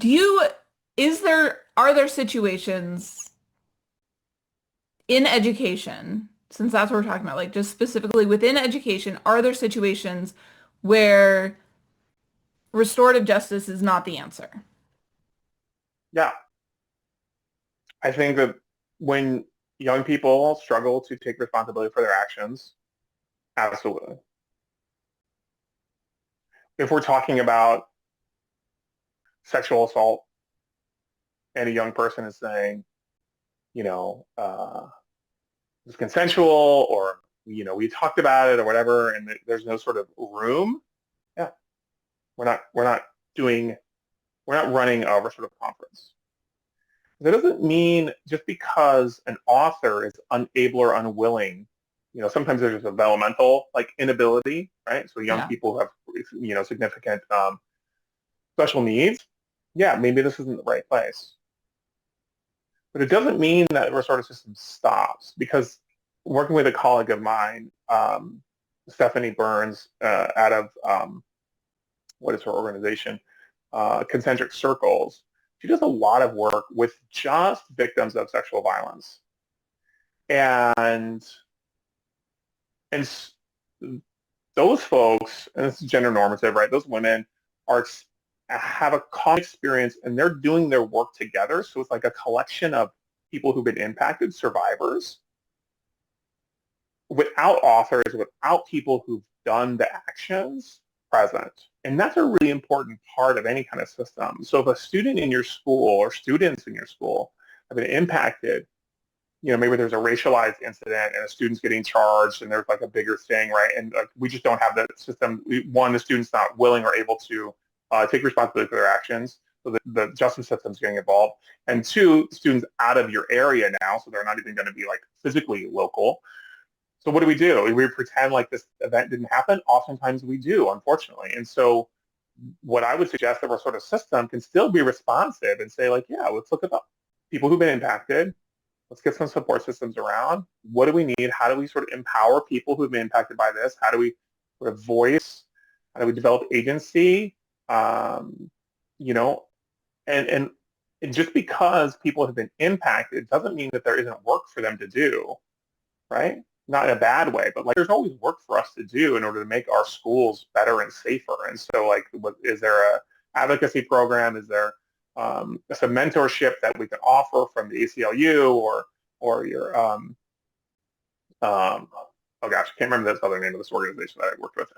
Do you, are there situations in education, since that's what we're talking about, like just specifically within education, are there situations where restorative justice is not the answer? Yeah, I think that when young people struggle to take responsibility for their actions, absolutely. If we're talking about sexual assault and a young person is saying, you know, it's consensual or, we talked about it or whatever, and there's no sort of room, yeah, we're not doing, we're not running a restorative conference. That doesn't mean just because an author is unable or unwilling, sometimes there's a developmental like inability, right? So young Yeah. people who have, significant special needs. Yeah, maybe this isn't the right place. But it doesn't mean that the restorative system stops because working with a colleague of mine, Stephanie Burns, out of what is her organization, Concentric Circles, she does a lot of work with just victims of sexual violence. And and those folks, and this is gender normative, right? Those women are have a common experience and they're doing their work together. So it's like a collection of people who've been impacted, survivors, without authors, without people who've done the actions present. And that's a really important part of any kind of system. So if a student in your school or students in your school have been impacted, maybe there's a racialized incident and a student's getting charged and there's like a bigger thing, right? And we just don't have the system. One, the student's not willing or able to take responsibility for their actions. So the justice system's getting involved. And two, students out of your area now, so they're not even going to be like physically local. So what do? We pretend like this event didn't happen? Oftentimes we do, unfortunately. And so what I would suggest that our sort of system can still be responsive and say like, yeah, let's look at the people who've been impacted. Let's get some support systems around. What do we need? How do we sort of empower people who've been impacted by this? How do we sort of voice? How do we develop agency? Um, you know, and and just because people have been impacted doesn't mean that there isn't work for them to do, right? Not in a bad way, but like there's always work for us to do in order to make our schools better and safer. And so, like, is there a advocacy program? Is there some mentorship that we can offer from the ACLU or your um, oh gosh, I can't remember the other name of this organization that I worked with.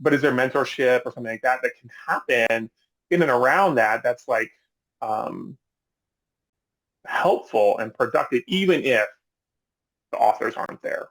But is there mentorship or something like that that can happen in and around that? That's like um, helpful and productive, even if the authors aren't there.